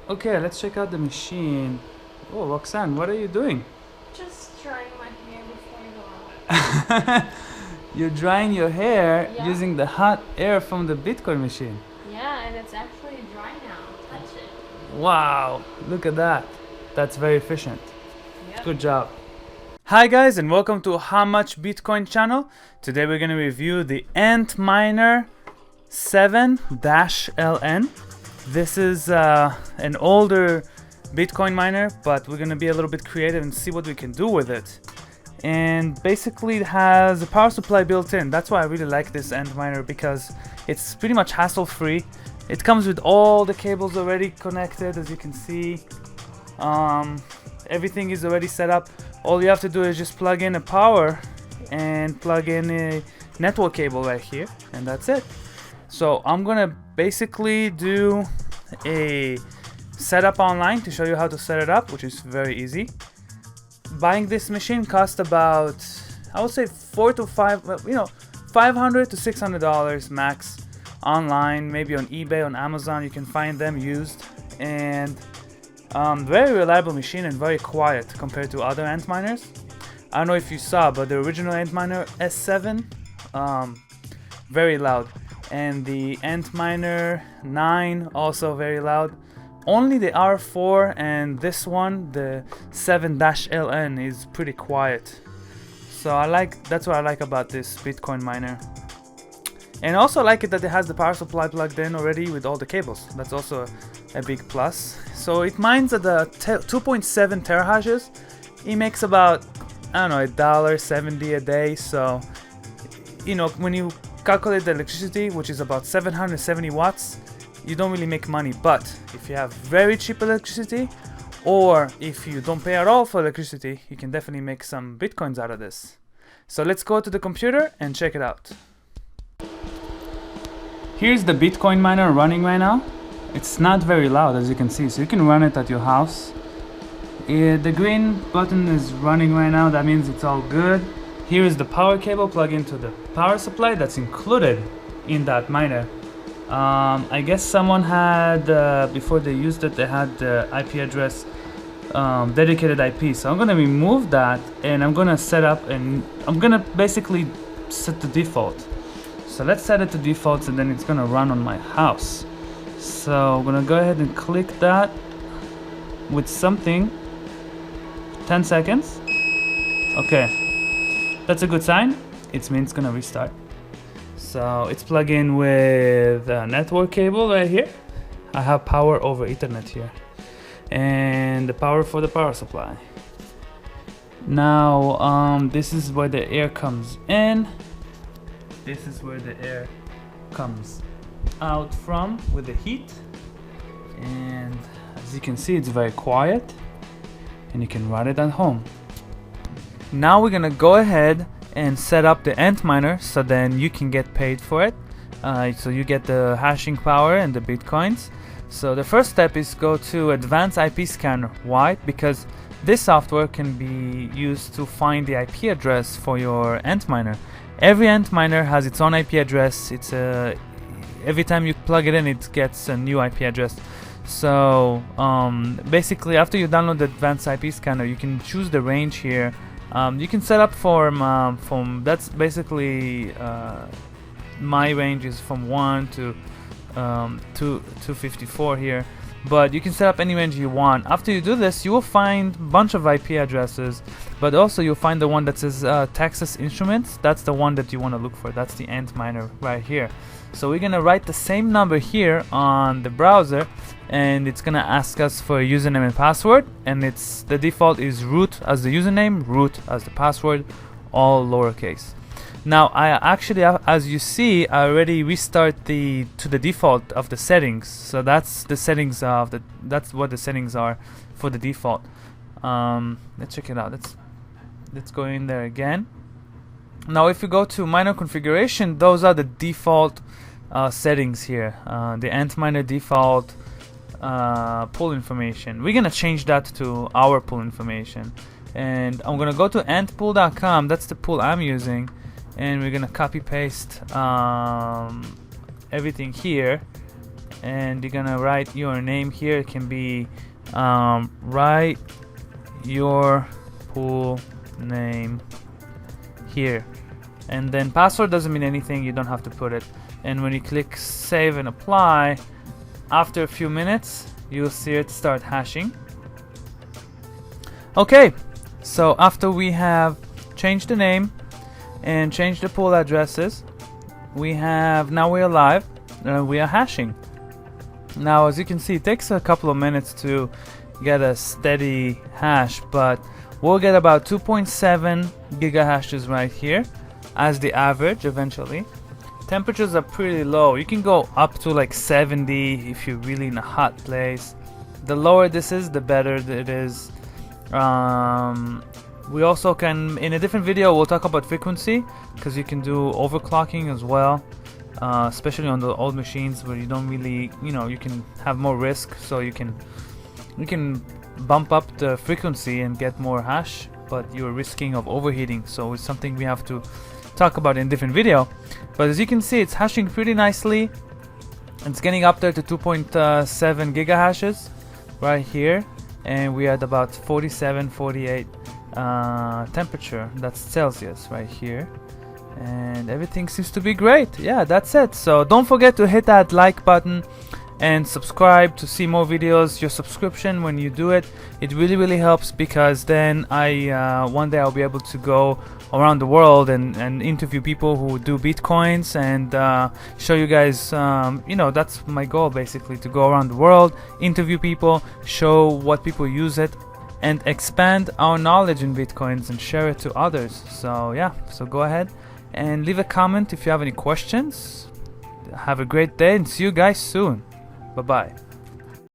Okay, let's check out the machine. Oh, Roxanne, what are you doing? Just drying my hair before I go out. You're drying your hair Yeah. using the hot air from the Bitcoin machine. Yeah, and it's actually dry now. Touch it. Wow, look at that. That's very efficient. Yep. Good job. Hi guys, and welcome to How Much Bitcoin channel. Today we're going to review the Antminer 7-LN. This is an older Bitcoin miner, but we're going to be a little bit creative and see what we can do with it. And basically it has a power supply built in. That's why I really like this Antminer, because it's pretty much hassle-free. It comes with all the cables already connected, as you can see. Everything is already set up. All you have to do is just plug in a power and plug in a network cable right here, and that's it. So I'm gonna basically do a setup online to show you how to set it up, which is very easy. Buying this machine cost about, I would say $500 to $600 max. Online, maybe on eBay, on Amazon, you can find them used. And very reliable machine and very quiet compared to other Antminers. I don't know if you saw, but the original Antminer S7, very loud. And the Antminer 9, also very loud. Only the R4 and this one, the 7-LN, is pretty quiet. So that's what I like about this Bitcoin miner. And I also like it that it has the power supply plugged in already with all the cables. That's also a big plus. So it mines at the 2.7 terahashes. It makes about, I don't know, $1.70 a day. So, when you calculate the electricity, which is about 770 watts, you don't really make money. But if you have very cheap electricity, or if you don't pay at all for electricity, you can definitely make some Bitcoins out of this. So let's go to the computer and check it out. Here's the Bitcoin miner running right now. It's not very loud, as you can see, so you can run it at your house. The green button is running right now. That means it's all good. Here is the power cable plugged into the power supply that's included in that miner. I guess someone had, before they used it, they had the IP address, dedicated IP. So I'm gonna remove that, and I'm gonna set up, and I'm gonna basically set the default. So let's set it to default, and then it's gonna run on my house. So I'm gonna go ahead and click that with something. 10 seconds. Okay, that's a good sign. It means it's gonna restart. So it's plugged in with a network cable right here. I have power over Ethernet here, and the power for the power supply. Now this is where the air comes in. This is where the air comes out from with the heat, and as you can see, it's very quiet, and you can run it at home. Now we're gonna go ahead and set up the Antminer, so then you can get paid for it. So you get the hashing power and the Bitcoins. So the first step is go to Advanced IP Scanner. Why? Because this software can be used to find the IP address for your Antminer. Every Antminer has its own IP address. Every time you plug it in, it gets a new IP address. So basically, after you download the Advanced IP Scanner, you can choose the range here. You can set up from that's basically my range is from 1 to 254 here, but you can set up any range you want. After you do this, you will find a bunch of IP addresses, but also you'll find the one that says Texas Instruments. That's the one that you want to look for. That's the Antminer right here. So we're gonna write the same number here on the browser, and it's gonna ask us for a username and password, and the default is root as the username, root as the password, all lowercase. Now I actually, as you see, I already restart to the default of the settings. So that's the settings that's what the settings are for the default. Let's check it out. Let's go in there again. Now if you go to miner configuration, those are the default settings here. The Antminer default pool information. We're gonna change that to our pool information, and I'm gonna go to antpool.com. That's the pool I'm using, and we're gonna copy paste everything here, and you're gonna write your name here. It can be write your pool name here, and then password doesn't mean anything, you don't have to put it. And when you click save and apply, after a few minutes you'll see it start hashing. Okay, so after we have changed the name and changed the pool addresses, now we're live and we are hashing. Now as you can see, it takes a couple of minutes to get a steady hash, but we'll get about 2.7 gigahashes right here as the average eventually. Temperatures are pretty low. You can go up to like 70 if you're really in a hot place. The lower this is, the better it is. We also can, in a different video, we'll talk about frequency, because you can do overclocking as well, especially on the old machines where you don't really, you can have more risk, so you can bump up the frequency and get more hash, but you're risking of overheating, so it's something we have to talk about in a different video. But as you can see, it's hashing pretty nicely. It's getting up there to 2.7 gigahashes right here, and we are at about 47, 48 temperature. That's Celsius right here, and everything seems to be great. Yeah, that's it. So don't forget to hit that like button and subscribe to see more videos. Your subscription, when you do it, it really helps, because then one day I'll be able to go around the world and interview people who do Bitcoins and show you guys, that's my goal basically, to go around the world, interview people, show what people use it, and expand our knowledge in Bitcoins and share it to others. So yeah, so go ahead and leave a comment if you have any questions. Have a great day and see you guys soon. Bye bye.